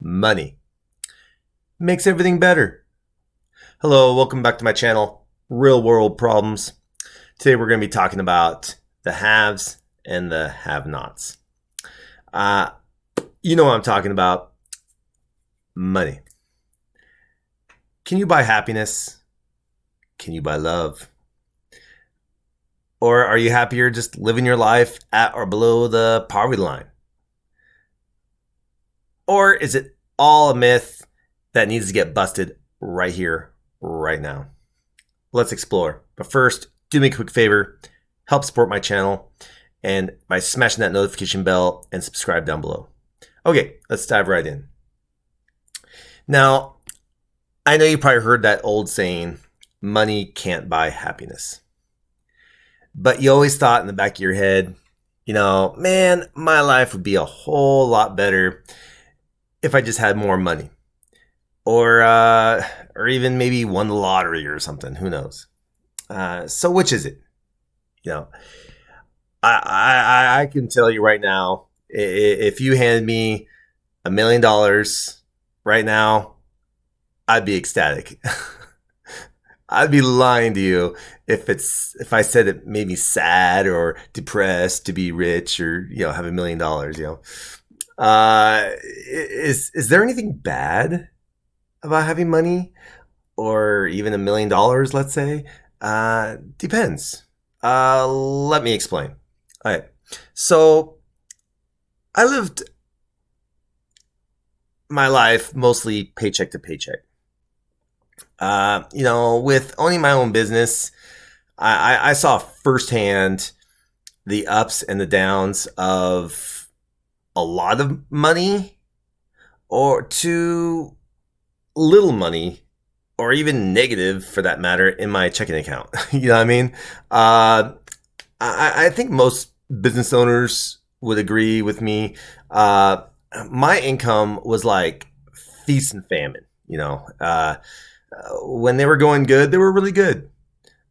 Money makes everything better. Hello, welcome back to my channel, Real World Problems. Today we're going to be talking about the haves and the have-nots. You know what I'm talking about. Money. Can you buy happiness? Can you buy love? Or are you happier just living your life at or below the poverty line? Or is it all a myth that needs to get busted right here, right now? Let's explore. But first, do me a quick favor, help support my channel and by smashing that notification bell and subscribe down below. Okay, let's dive right in. Now, I know you probably heard that old saying, money can't buy happiness. But you always thought in the back of your head, man, my life would be a whole lot better if I just had more money. Or even maybe won the lottery or something, who knows? So which is it? I can tell you right now, if you handed me $1 million right now, I'd be ecstatic. I'd be lying to you if I said it made me sad or depressed to be rich or have $1 million. Is there anything bad about having money or even $1 million? Let's say depends. Let me explain. All right. So I lived my life mostly paycheck to paycheck. With owning my own business, I saw firsthand the ups and the downs of a lot of money or to little money or even negative for that matter in my checking account. You know what I mean? I think most business owners would agree with me. My income was like feast and famine, when they were going good, they were really good.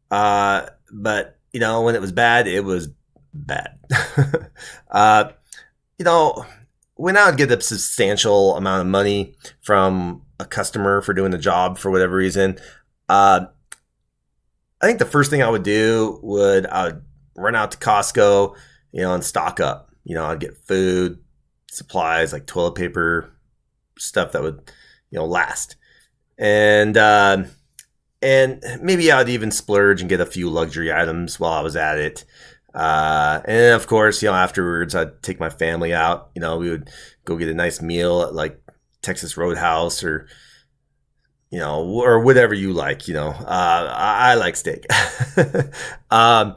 But when it was bad, it was bad. When I would get a substantial amount of money from a customer for doing the job for whatever reason, I think the first thing I would do I would run out to Costco, and stock up. I'd get food, supplies like toilet paper, stuff that would, last. And maybe I'd even splurge and get a few luxury items while I was at it. And of course, afterwards I'd take my family out. We would go get a nice meal at like Texas Roadhouse or whatever you like. I like steak. And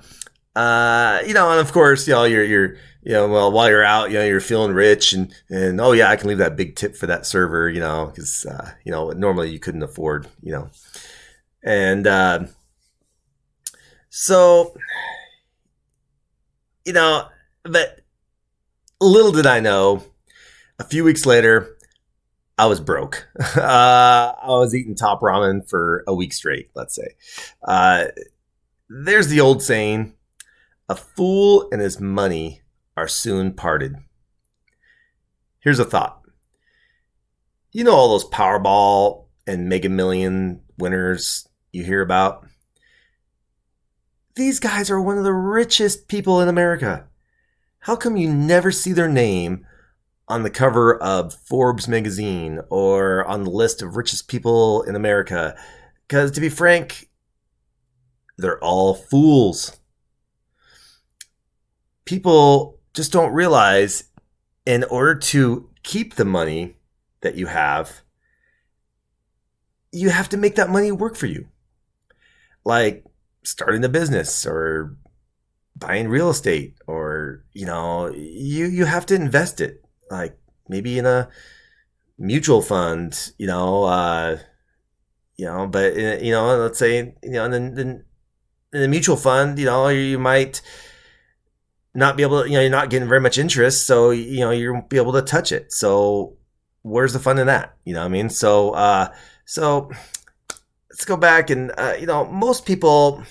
of course, you're while you're out, you're feeling rich and oh yeah, I can leave that big tip for that server, because normally you couldn't afford, and so but little did I know, a few weeks later, I was broke. I was eating top ramen for a week straight, let's say. There's the old saying, a fool and his money are soon parted. Here's a thought. All those Powerball and Mega Million winners you hear about? These guys are one of the richest people in America. How come you never see their name on the cover of Forbes magazine or on the list of richest people in America? Because to be frank, they're all fools. People just don't realize in order to keep the money that you have to make that money work for you. Like starting a business or buying real estate or, you have to invest it. Like maybe in a mutual fund, but, let's say, in the mutual fund, you might not be able to, you're not getting very much interest. So, you won't be able to touch it. So where's the fun in that? You know what I mean? So let's go back and, most people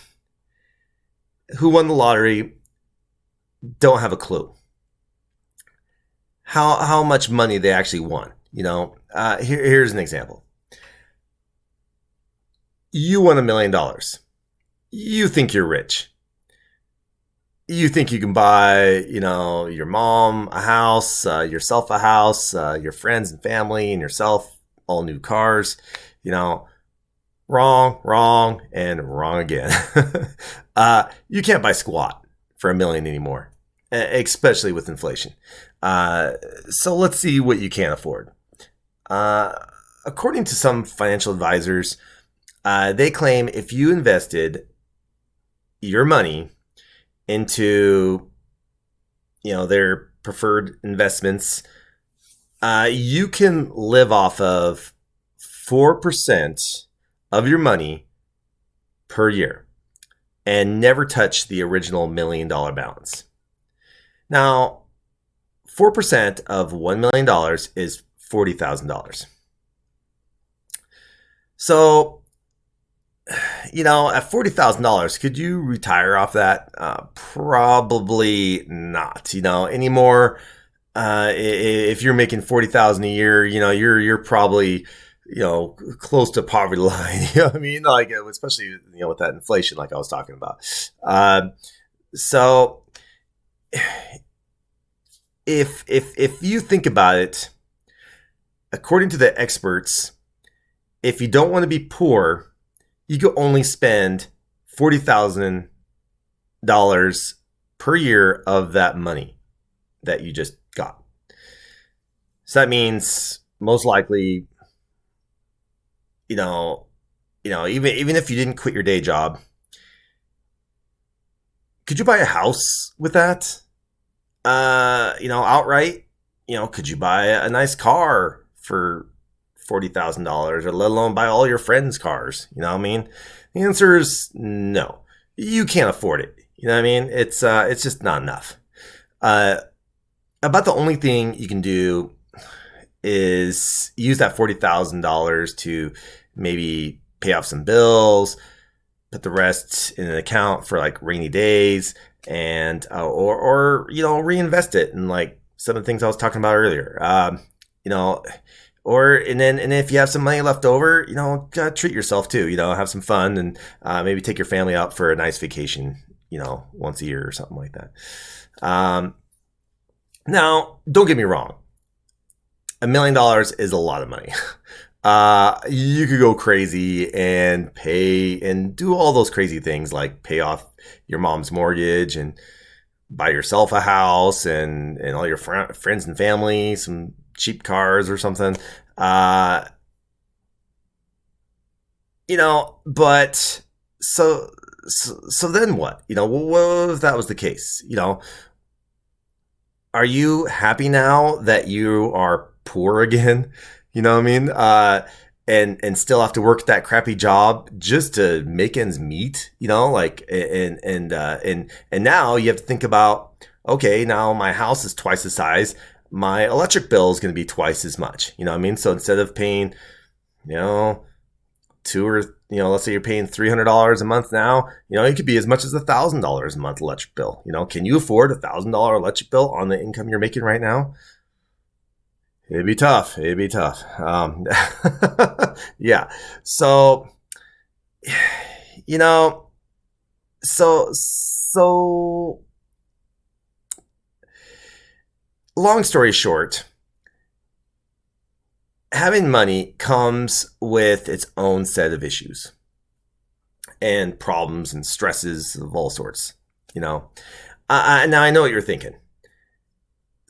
who won the lottery don't have a clue how much money they actually won. Here's an example. You won $1 million. You think you're rich. You think you can buy, your mom a house, yourself a house, your friends and family and yourself all new cars. You know, wrong, and wrong again. You can't buy squat for $1 million anymore, especially with inflation. So let's see what you can't afford. According to some financial advisors, they claim if you invested your money into, their preferred investments, you can live off of 4% of your money per year and never touch the original $1 million balance. Now, 4% of $1 million is $40,000. So, at $40,000, could you retire off that? Probably not. Anymore. If you're making $40,000 a year, you're probably close to poverty line. You know what I mean? Like, especially with that inflation, like I was talking about. So, if you think about it, according to the experts, if you don't want to be poor, you can only spend $40,000 per year of that money that you just got. So that means most likely, even if you didn't quit your day job, could you buy a house with that? Outright? Could you buy a nice car for $40,000, or let alone buy all your friends' cars? You know what I mean? The answer is no. You can't afford it. You know what I mean? It's just not enough. About the only thing you can do is use that $40,000 to maybe pay off some bills, put the rest in an account for like rainy days, and or reinvest it in like some of the things I was talking about earlier. And if you have some money left over, treat yourself too. Have some fun and maybe take your family out for a nice vacation. Once a year or something like that. Now, don't get me wrong. $1 million is a lot of money. You could go crazy and pay and do all those crazy things like pay off your mom's mortgage and buy yourself a house and all your friends and family some cheap cars or something. But so then what? What if that was the case? Are you happy now that you are poor again? You know what I mean? And still have to work that crappy job just to make ends meet, and now you have to think about, okay, now my house is twice the size. My electric bill is going to be twice as much. You know what I mean? So instead of paying, let's say you're paying $300 a month now, it could be as much as $1,000 a month electric bill. Can you afford $1,000 electric bill on the income you're making right now? It'd be tough. Yeah. So, so long story short, having money comes with its own set of issues and problems and stresses of all sorts. Now I know what you're thinking.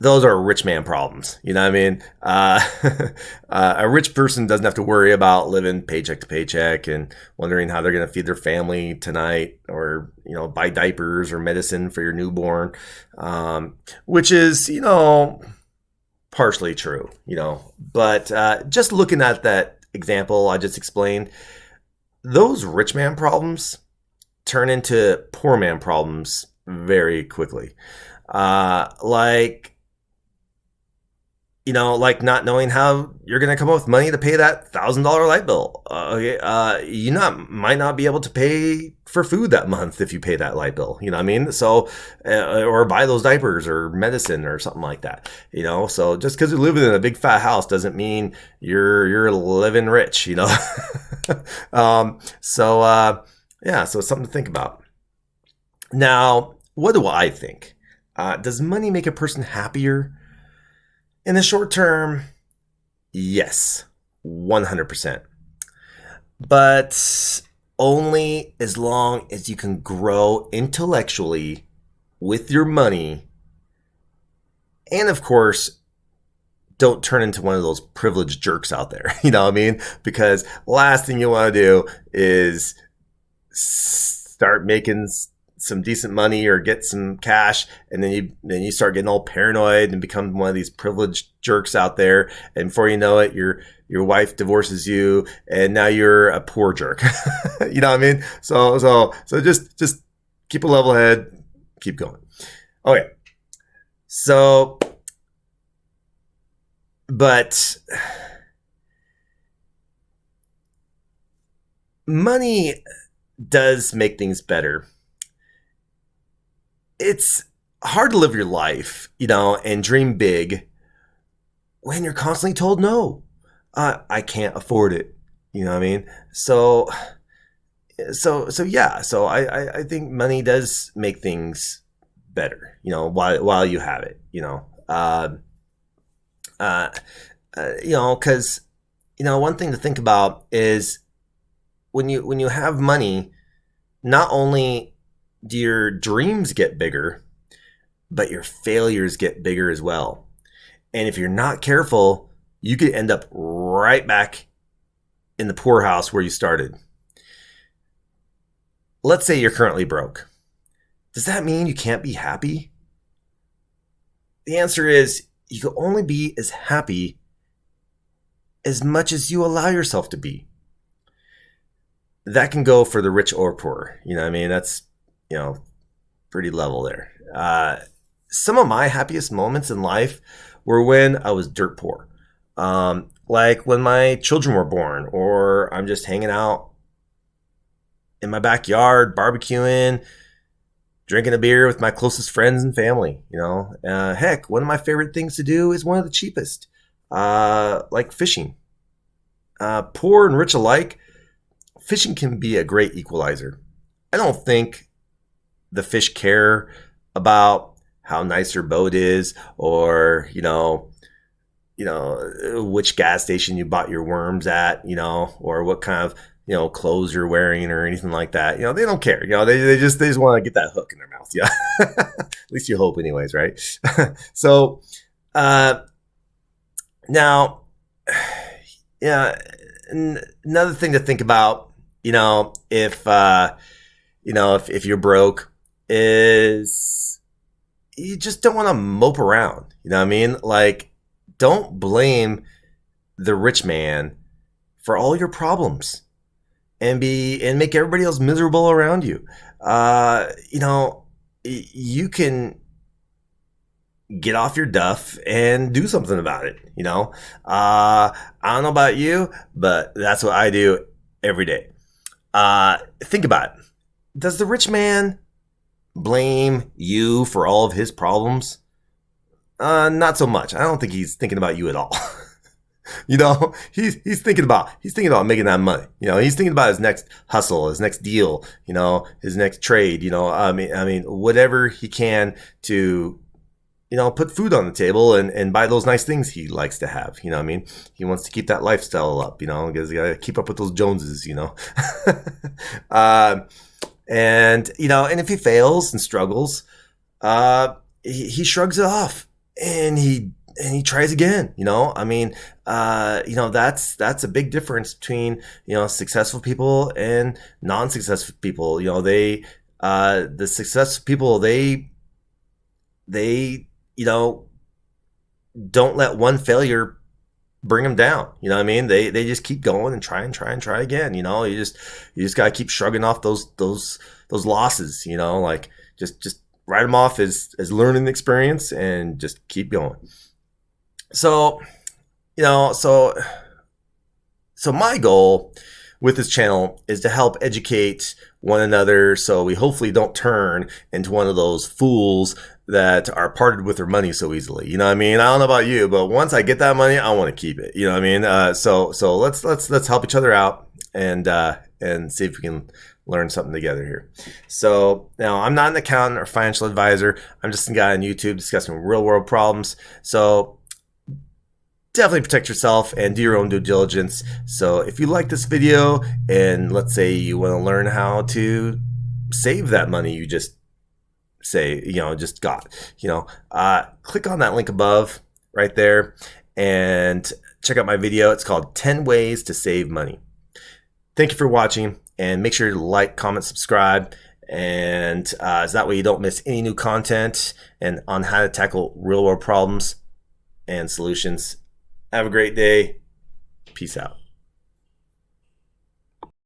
Those are rich man problems. You know what I mean? A rich person doesn't have to worry about living paycheck to paycheck and wondering how they're going to feed their family tonight, or, buy diapers or medicine for your newborn, which is, partially true, but just looking at that example I just explained, those rich man problems turn into poor man problems very quickly. like not knowing how you're going to come up with money to pay that $1,000 light bill. Okay, you might not be able to pay for food that month if you pay that light bill. You know what I mean? So, or buy those diapers or medicine or something like that. So just because you're living in a big fat house doesn't mean you're living rich. Yeah, so it's something to think about. Now, what do I think? Does money make a person happier? In the short term, yes, 100%. But only as long as you can grow intellectually with your money. And of course, don't turn into one of those privileged jerks out there. You know what I mean? Because last thing you want to do is start making some decent money or get some cash, and then you start getting all paranoid and become one of these privileged jerks out there, and before you know it, your wife divorces you and now you're a poor jerk. You know what I mean? So just keep a level head, keep going. Okay. So, but money does make things better. It's hard to live your life, and dream big when you're constantly told no. I can't afford it. You know what I mean? So yeah. So I think money does make things better. While you have it. Because one thing to think about is when you have money, not only do your dreams get bigger, but your failures get bigger as well. And if you're not careful, you could end up right back in the poorhouse where you started. Let's say you're currently broke. Does that mean you can't be happy? The answer is you can only be as happy as much as you allow yourself to be. That can go for the rich or poor. You know what I mean? That's pretty level there. Some of my happiest moments in life were when I was dirt poor. Like when my children were born, or I'm just hanging out in my backyard, barbecuing, drinking a beer with my closest friends and family. Heck, one of my favorite things to do is one of the cheapest, like fishing. Poor and rich alike, fishing can be a great equalizer. I don't think the fish care about how nice your boat is, or which gas station you bought your worms at, or what kind of clothes you're wearing or anything like that. They don't care. They just want to get that hook in their mouth. Yeah, at least you hope, anyways, right? So now, yeah, another thing to think about, if you're broke, is you just don't want to mope around. You know what I mean? Like, don't blame the rich man for all your problems and make everybody else miserable around you. You can get off your duff and do something about it. I don't know about you, but that's what I do every day. Think about it. Does the rich man blame you for all of his problems? Not so much. I don't think he's thinking about you at all. He's thinking about making that money. He's thinking about his next hustle, his next deal, his next trade, I mean, whatever he can to, put food on the table and buy those nice things he likes to have. You know what I mean? He wants to keep that lifestyle up, because you got to keep up with those Joneses, And if he fails and struggles, he shrugs it off and he tries again. That's a big difference between successful people and non-successful people. The successful people, they don't let one failure bring them down. You know what I mean? They just keep going and try again. You just gotta keep shrugging off those losses. Just write them off as learning experience and just keep going. So, you know, so my goal with this channel is to help educate one another so we hopefully don't turn into one of those fools that are parted with their money so easily. You know what I mean? I don't know about you, but once I get that money, I want to keep it. You know what I mean? So let's help each other out and see if we can learn something together here. So now I'm not an accountant or financial advisor. I'm just a guy on YouTube discussing real world problems. So definitely protect yourself and do your own due diligence. So if you like this video and let's say you want to learn how to save that money you just just got, click on that link above right there and check out my video. It's called 10 Ways to Save Money. Thank you for watching, and make sure to like, comment, subscribe, and so that way you don't miss any new content and on how to tackle real world problems and solutions. Have a great day. Peace out.